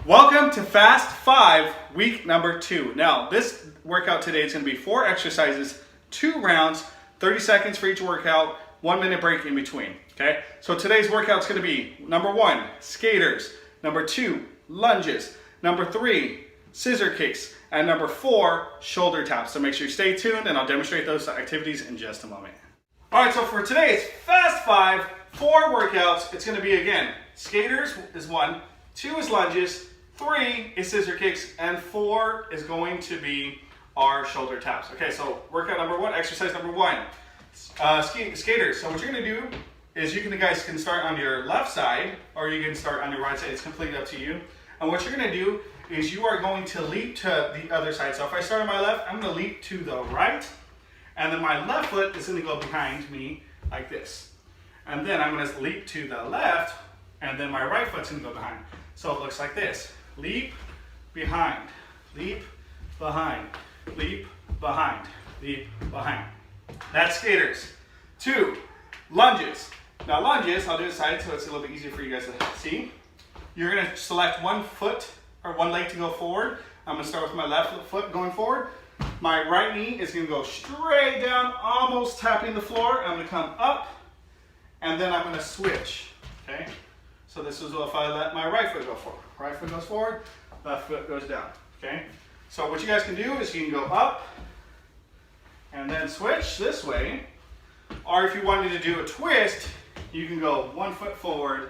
Welcome to Fast 5, week number 2. Now, this workout today is going to be 4 exercises, 2 rounds, 30 seconds for each workout, 1 minute break in between. Okay? So today's workout is going to be number 1, skaters, number 2, lunges, number 3, scissor kicks, and number 4, shoulder taps. So make sure you stay tuned and I'll demonstrate those activities in just a moment. All right, so for today it's Fast 5, 4 workouts. It's going to be, again, skaters is 1, 2 is lunges, 3 is scissor kicks, and 4 is going to be our shoulder taps. Okay, so workout number 1, exercise number 1, skaters. So what you're going to do is you guys can start on your left side or you can start on your right side. It's completely up to you. And what you're going to do is you are going to leap to the other side. So if I start on my left, I'm going to leap to the right, and then my left foot is going to go behind me like this. And then I'm going to leap to the left, and then my right foot's going to go behind. So it looks like this. Leap, behind, leap, behind, leap, behind, leap, behind. That's skaters. 2, lunges. Now lunges, I'll do it side so it's a little bit easier for you guys to see. You're going to select one foot or one leg to go forward. I'm going to start with my left foot going forward. My right knee is going to go straight down, almost tapping the floor. I'm going to come up, and then I'm going to switch. Okay? So this is if I let my right foot go forward. Right foot goes forward, left foot goes down. Okay? So what you guys can do is you can go up and then switch this way. Or if you wanted to do a twist, you can go 1 foot forward,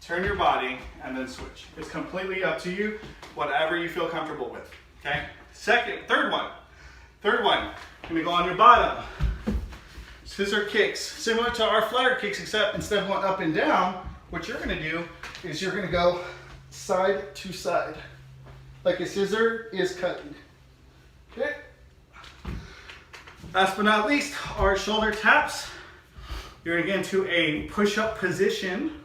turn your body, and then switch. It's completely up to you, whatever you feel comfortable with. Okay? Third one. You're gonna go on your bottom. Scissor kicks, similar to our flutter kicks, except instead of going up and down, what you're gonna do is you're gonna go side to side, like a scissor is cutting. Okay. Last but not least, our shoulder taps. You're gonna get into a push-up position.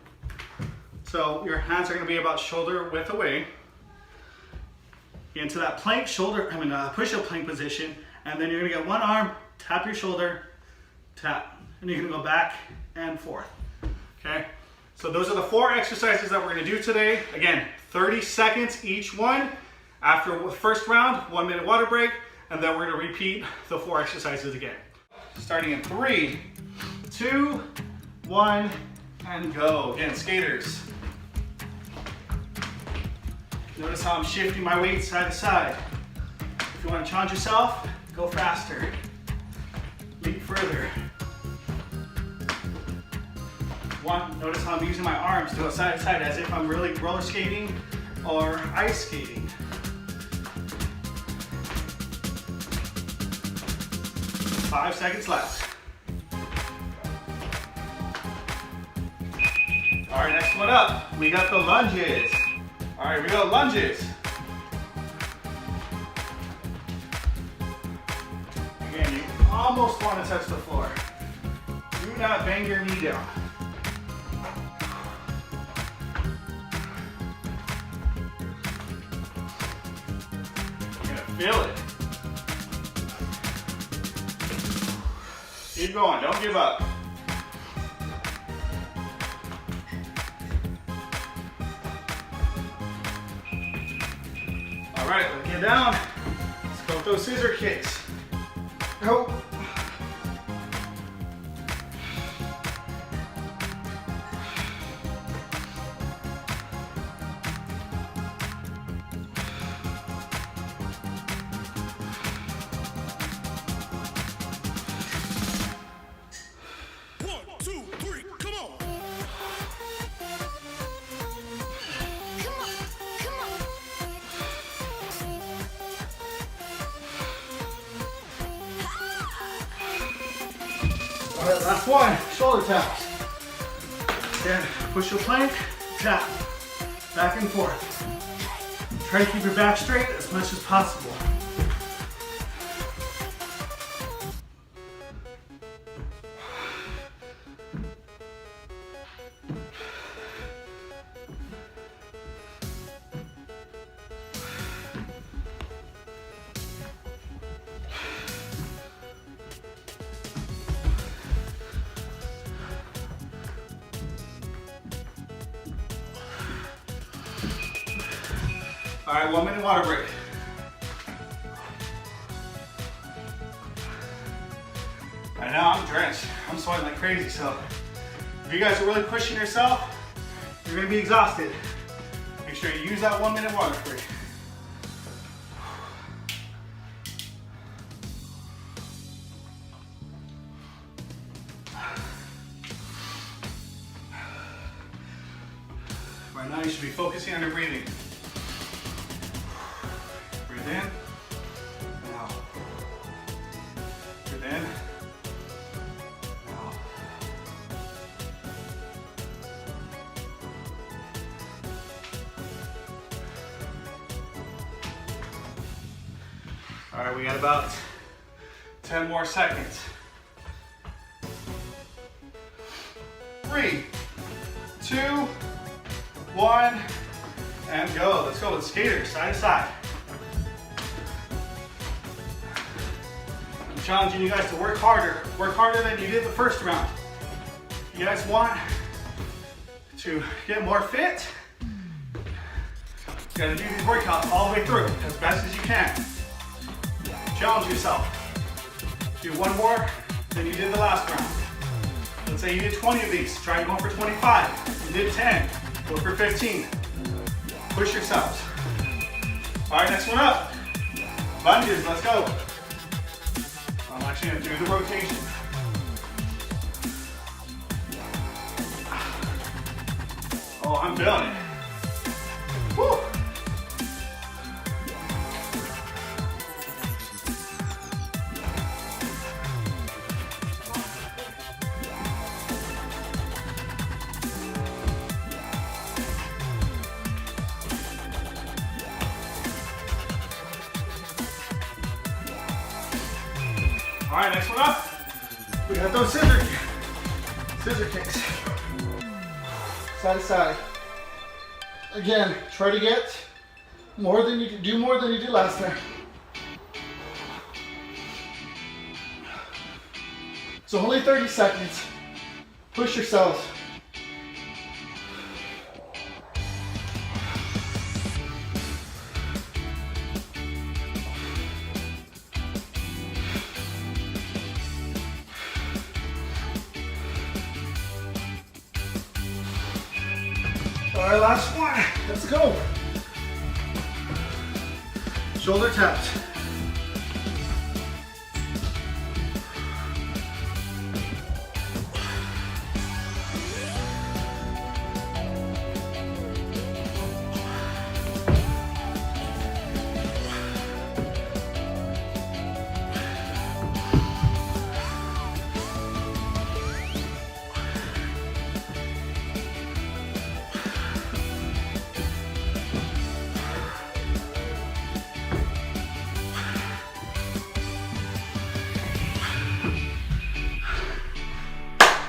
So your hands are gonna be about shoulder width away. Get into that plank push-up plank position, and then you're gonna get one arm, tap your shoulder, tap, and you're gonna go back and forth. Okay. So those are the 4 exercises that we're gonna do today. Again, 30 seconds each one. After the first round, 1 minute water break, and then we're gonna repeat the 4 exercises again. Starting in 3, 2, 1, and go. Again, skaters. Notice how I'm shifting my weight side to side. If you wanna challenge yourself, go faster. Leap further. 1, notice how I'm using my arms to go side to side as if I'm really roller skating or ice skating. 5 seconds left. All right, next one up, we got the lunges. All right, we got lunges. Again, you almost want to touch the floor. Do not bang your knee down. Feel it. Keep going, don't give up. All right, let's get down. Let's go with those scissor kicks. Go. All right, last one, shoulder taps. Again, push your plank, tap, back and forth. Try to keep your back straight as much as possible. All right, 1 minute water break. Right now I'm drenched. I'm sweating like crazy, so if you guys are really pushing yourself, you're gonna be exhausted. Make sure you use that 1 minute water break. Right now you should be focusing on your breathing. Breathe in, and out. Breathe in, and out. All right, we got about 10 more seconds. 3, 2, 1, and go. Let's go with skaters, side to side. I'm challenging you guys to work harder than you did the first round. If you guys want to get more fit, you gotta do these workouts all the way through as best as you can. Challenge yourself. Do one more than you did the last round. Let's say you did 20 of these, try going for 25. You did 10, go for 15. Push yourselves. All right, next one up. Lunges, let's go. I'm actually gonna do the rotation. Oh, I'm feeling it. Woo. All right, next one up. We got those scissor kicks. Side to side. Again, try to get more than you did last time. So only 30 seconds. Push yourselves. All right, last one. Let's go. Shoulder taps.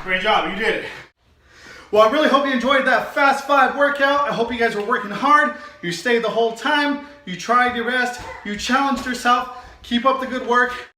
Great job, you did it. Well, I really hope you enjoyed that Fast 5 workout. I hope you guys were working hard. You stayed the whole time. You tried your best. You challenged yourself. Keep up the good work.